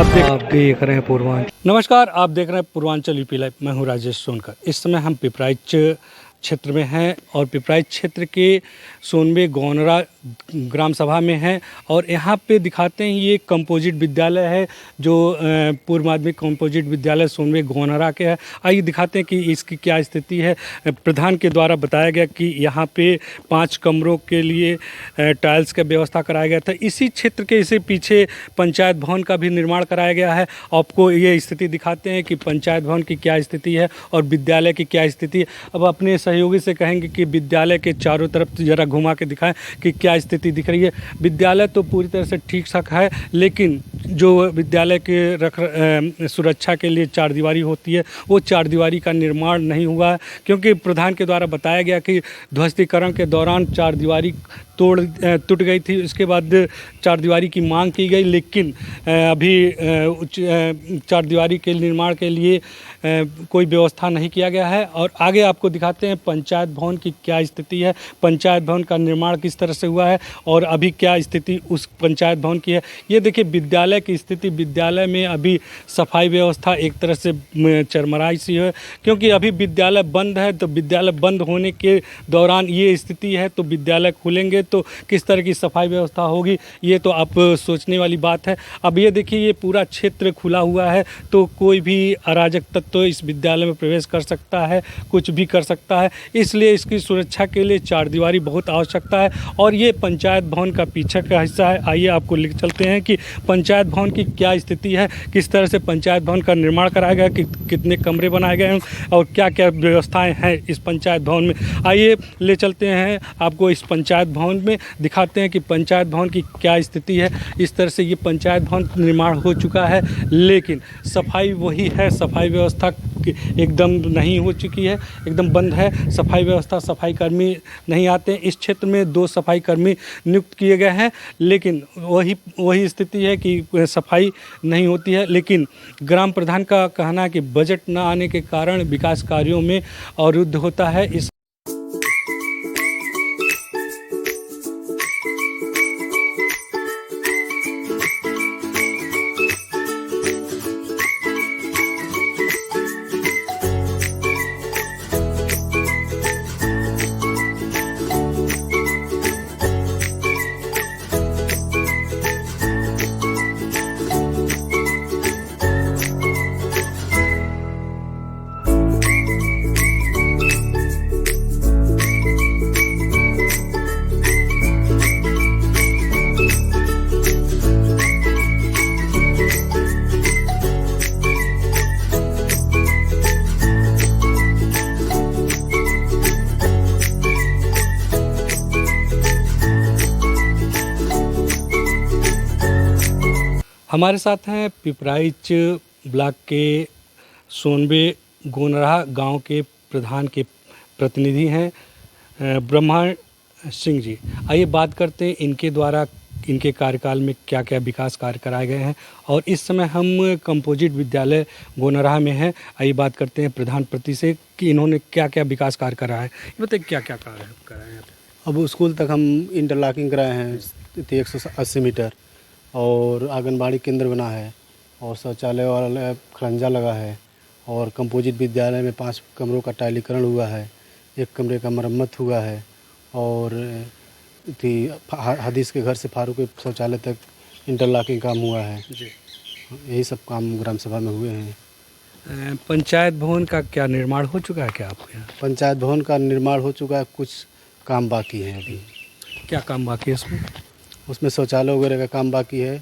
आप देख रहे हैं पूर्वांचल। नमस्कार, आप देख रहे हैं पूर्वांचल यूपी लाइव। मैं हूं राजेश सोनकर। इस समय हम पिपराइच क्षेत्र में हैं और पिपराइच क्षेत्र के सोनवे गौनरा ग्राम सभा में हैं और यहाँ पे दिखाते हैं ये कंपोजिट विद्यालय है जो पूर्व माध्यमिक कंपोजिट विद्यालय सोनवे गौनरा के है। आइए दिखाते हैं कि इसकी क्या स्थिति है। प्रधान के द्वारा बताया गया कि यहाँ पे 5 कमरों के लिए टाइल्स का व्यवस्था कराया गया था। इसी क्षेत्र के इसे पीछे पंचायत भवन का भी निर्माण कराया गया है। आपको ये स्थिति दिखाते हैं कि पंचायत भवन की क्या स्थिति है और विद्यालय की क्या स्थिति है। अब अपने सहयोगी से कहेंगे कि विद्यालय के चारों तरफ ज़रा घुमा के दिखाएं कि क्या स्थिति दिख रही है। विद्यालय तो पूरी तरह से ठीक ठाक है, लेकिन जो विद्यालय के सुरक्षा के लिए चारदीवारी होती है वो चारदीवारी का निर्माण नहीं हुआ है, क्योंकि प्रधान के द्वारा बताया गया कि ध्वस्तीकरण के दौरान चारदीवारी टूट गई थी। इसके बाद चारदीवारी की मांग की गई, लेकिन अभी चारदीवारी के निर्माण के लिए कोई व्यवस्था नहीं किया गया है। और आगे आपको दिखाते हैं पंचायत भवन की क्या स्थिति है, पंचायत भवन का निर्माण किस तरह से हुआ है और अभी क्या स्थिति उस पंचायत भवन की है। ये देखिए विद्यालय की स्थिति। विद्यालय में अभी सफाई व्यवस्था एक तरह से चरमराई सी है, क्योंकि अभी विद्यालय बंद है। तो विद्यालय बंद होने के दौरान ये स्थिति है, तो विद्यालय खुलेंगे तो किस तरह की सफाई व्यवस्था होगी, ये तो आप सोचने वाली बात है। अब ये देखिए ये पूरा क्षेत्र खुला हुआ है, तो कोई भी अराजक तत्व तो इस विद्यालय में प्रवेश कर सकता है, कुछ भी कर सकता है। इसलिए इसकी सुरक्षा के लिए चारदीवारी बहुत आवश्यकता है। और ये पंचायत भवन का पीछे का हिस्सा है। आइए आपको लेकर चलते हैं कि पंचायत भवन की क्या स्थिति है, किस तरह से पंचायत भवन का निर्माण कराया गया, कितने कमरे बनाए गए हैं और क्या क्या व्यवस्थाएं हैं इस पंचायत भवन में। आइए ले चलते हैं आपको इस पंचायत भवन में, दिखाते हैं कि पंचायत भवन की क्या स्थिति है। इस तरह से ये पंचायत भवन निर्माण हो चुका है, लेकिन सफाई वही है, सफाई व्यवस्था एकदम नहीं हो चुकी है, एकदम बंद है सफाई व्यवस्था। सफाई कर्मी नहीं आते। इस क्षेत्र में 2 सफाई कर्मी नियुक्त किए गए हैं, लेकिन वही स्थिति है कि सफाई नहीं होती है। लेकिन ग्राम प्रधान का कहना है कि बजट न आने के कारण विकास कार्यों में अवरुद्ध होता है। इस हमारे साथ हैं पिपराइच ब्लॉक के सोनवे गौनरा गांव के प्रधान के प्रतिनिधि हैं ब्रह्मा सिंह जी। आइए बात करते हैं इनके द्वारा इनके कार्यकाल में क्या क्या विकास कार्य कराए गए हैं। और इस समय हम कंपोजिट विद्यालय गौनरा में हैं। आइए बात करते हैं प्रधान प्रति से कि इन्होंने क्या क्या विकास कार्य कराया है। ये बताइए क्या क्या कार्य कराए हैं। अब स्कूल तक हम इंटरलॉकिंग कराए हैं 180 मीटर, और आंगनबाड़ी केंद्र बना है, और शौचालय वाला खरंजा लगा है, और कंपोजिट विद्यालय में 5 कमरों का टाइलीकरण हुआ है, 1 कमरे का मरम्मत हुआ है, और हदीस के घर से फारूक शौचालय तक इंटरलॉकिंग काम हुआ है जी। यही सब काम ग्राम सभा में हुए हैं। पंचायत भवन का क्या निर्माण हो चुका है क्या आपके यहाँ? पंचायत भवन का निर्माण हो चुका है, कुछ काम बाकी है अभी। क्या काम बाकी है उसमें? उसमें शौचालय वगैरह का काम बाकी है,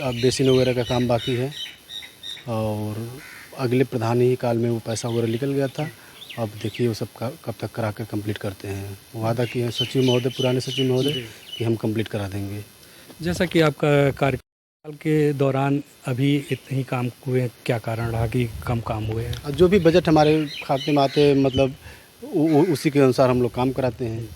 अब बेसिन वगैरह का काम बाकी है, और अगले प्रधान ही काल में वो पैसा वगैरह निकल गया था। अब देखिए वो सब कब तक करा कर कंप्लीट करते हैं। वादा किए हैं सचिव महोदय, पुराने सचिव महोदय, कि हम कंप्लीट करा देंगे। जैसा कि आपका कार्यकाल के दौरान अभी इतने ही काम हुए, क्या कारण रहा कि कम काम हुए हैं? जो भी बजट हमारे खाते में आते मतलब उसी के अनुसार हम लोग काम कराते हैं।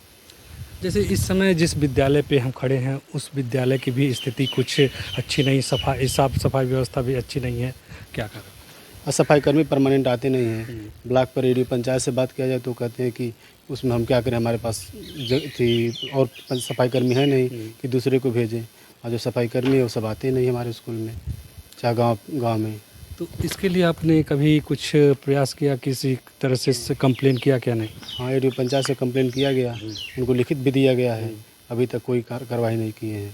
जैसे इस समय जिस विद्यालय पे हम खड़े हैं उस विद्यालय की भी स्थिति कुछ अच्छी नहीं, साफ सफाई व्यवस्था भी अच्छी नहीं है, क्या करें? सफाई कर्मी परमानेंट आते नहीं हैं। ब्लॉक पर एडीओ पंचायत से बात किया जाए तो कहते हैं कि उसमें हम क्या करें, हमारे पास थी और सफाई कर्मी है नहीं कि दूसरे को भेजें, और जो सफाई कर्मी है वो सब आते नहीं हमारे स्कूल में। चाहे गांव गांव में। तो इसके लिए आपने कभी कुछ प्रयास किया, किसी तरह से कंप्लेन किया क्या? नहीं। हाँ, एडीओ पंचायत से कंप्लेन किया गया, उनको लिखित भी दिया गया है, अभी तक कोई कार्रवाई नहीं किए हैं।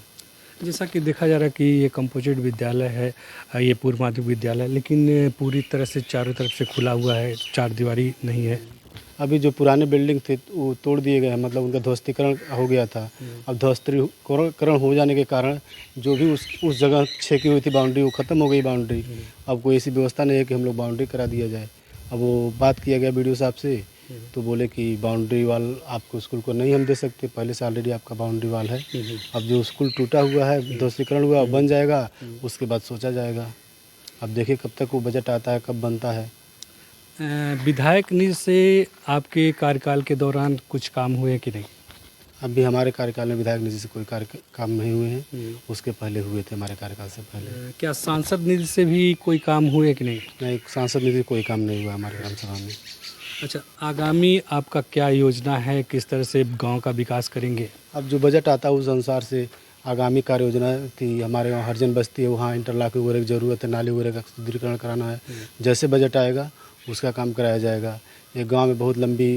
जैसा कि देखा जा रहा है कि ये कंपोजिट विद्यालय है, ये पूर्व माध्यमिक विद्यालय, लेकिन पूरी तरह से चारों तरफ से खुला हुआ है, चार दीवारी नहीं है। अभी जो पुराने बिल्डिंग थे वो तोड़ दिए गए हैं, मतलब उनका ध्वस्तीकरण हो गया था। अब ध्वस्तीकरण हो जाने के कारण जो भी उस जगह छेकी हुई थी बाउंड्री, वो ख़त्म हो गई बाउंड्री। अब कोई ऐसी व्यवस्था नहीं है कि हम लोग बाउंड्री करा दिया जाए। अब वो बात किया गया बीडीओ साहब से, तो बोले कि बाउंड्री वाल आपको स्कूल को नहीं हम दे सकते, पहले से ऑलरेडी आपका बाउंड्री वाल है। अब जो स्कूल टूटा हुआ है, ध्वस्तीकरण हुआ, बन जाएगा, उसके बाद सोचा जाएगा। अब देखिए कब तक वो बजट आता है, कब बनता है। विधायक निधि से आपके कार्यकाल के दौरान कुछ काम हुए कि नहीं? अभी हमारे कार्यकाल में विधायक निधि से कोई काम नहीं हुए हैं, उसके पहले हुए थे, हमारे कार्यकाल से पहले। क्या सांसद निधि से भी कोई काम हुए कि नहीं? नहीं, सांसद निधि कोई काम नहीं हुआ हमारे ग्राम सभा में। अच्छा, आगामी आपका क्या योजना है, किस तरह से गांव का विकास करेंगे? अब जो बजट आता है उस अनुसार से आगामी कार्य योजना थी। हमारे वहाँ हरिजन बस्ती है, वहाँ इंटरलॉकिंग वगैरह की ज़रूरत है, नाली वगैरह का सुदृढ़ीकरण कराना है। जैसे बजट आएगा उसका काम कराया जाएगा। ये गांव में बहुत लंबी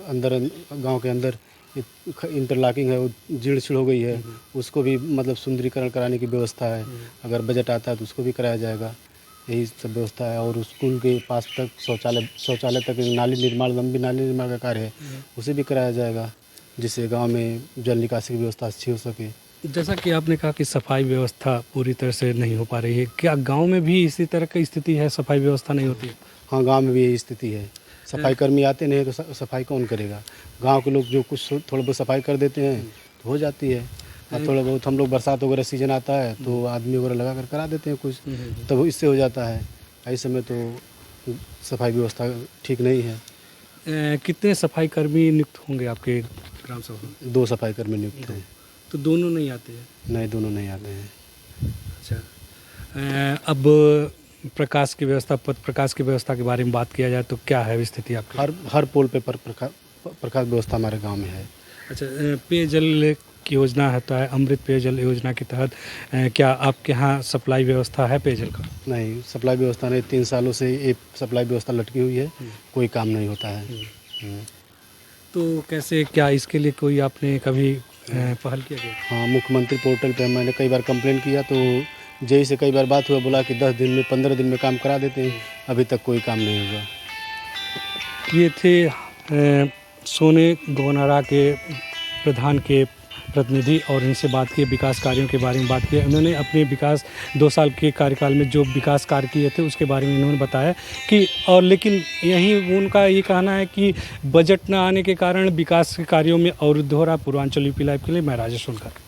गांव के अंदर इंटरलॉकिंग है, वो जीर्ण शीर्ण हो गई है, उसको भी मतलब सुंदरीकरण कराने की व्यवस्था है। अगर बजट आता है तो उसको भी कराया जाएगा, यही सब व्यवस्था है। और स्कूल के पास तक शौचालय तक नाली निर्माण, लंबी नाली निर्माण का कार्य है, उसे भी कराया जाएगा, जिससे गांव में जल निकासी की व्यवस्था अच्छी हो सके। जैसा कि आपने कहा कि सफाई व्यवस्था पूरी तरह से नहीं हो पा रही है, क्या गांव में भी इसी तरह की स्थिति है, सफाई व्यवस्था नहीं होती है? हाँ, गांव में भी यही स्थिति है। सफाई कर्मी आते नहीं तो सफाई कौन करेगा? गांव के लोग जो कुछ थोड़ा बहुत सफाई कर देते हैं तो हो जाती है। और थोड़ा बहुत हम लोग बरसात वगैरह सीजन आता है तो आदमी वगैरह लगा कर करा देते हैं कुछ, तब इससे हो जाता है। ऐसे में तो सफाई व्यवस्था ठीक नहीं है। कितने सफाई कर्मी नियुक्त होंगे आपके ग्राम सभा में? 2 सफाई कर्मी नियुक्त हैं। तो दोनों नहीं आते हैं? नहीं, दोनों नहीं आते हैं। अच्छा, अब प्रकाश की व्यवस्था, पथ प्रकाश की व्यवस्था के बारे में बात किया जाए तो क्या है स्थिति आपकी? हर पोल पे प्रकाश व्यवस्था हमारे गांव में है। अच्छा, पेयजल की योजना है तो है, अमृत पेयजल योजना के तहत क्या आपके यहाँ सप्लाई व्यवस्था है पेयजल का? नहीं, सप्लाई व्यवस्था नहीं। 3 सालों से ये सप्लाई व्यवस्था लटकी हुई है, कोई काम नहीं होता है। तो कैसे, क्या इसके लिए कोई आपने कभी पहल किया गया? हाँ, मुख्यमंत्री पोर्टल पे मैंने कई बार कंप्लेन किया, तो जेई से कई बार बात हुआ, बोला कि 10 दिन में 15 दिन में काम करा देते हैं, अभी तक कोई काम नहीं हुआ। ये थे सोने गौनारा के प्रधान के प्रतिनिधि और इनसे बात की, विकास कार्यों के बारे में बात की। उन्होंने अपने विकास 2 साल के कार्यकाल में जो विकास कार्य किए थे उसके बारे में इन्होंने बताया कि, और लेकिन यहीं उनका ये कहना है कि बजट न आने के कारण विकास के कार्यों में अवरुद्ध हो रहा। पूर्वांचल यूपी लाइव के लिए मैं राजेश सोनकर।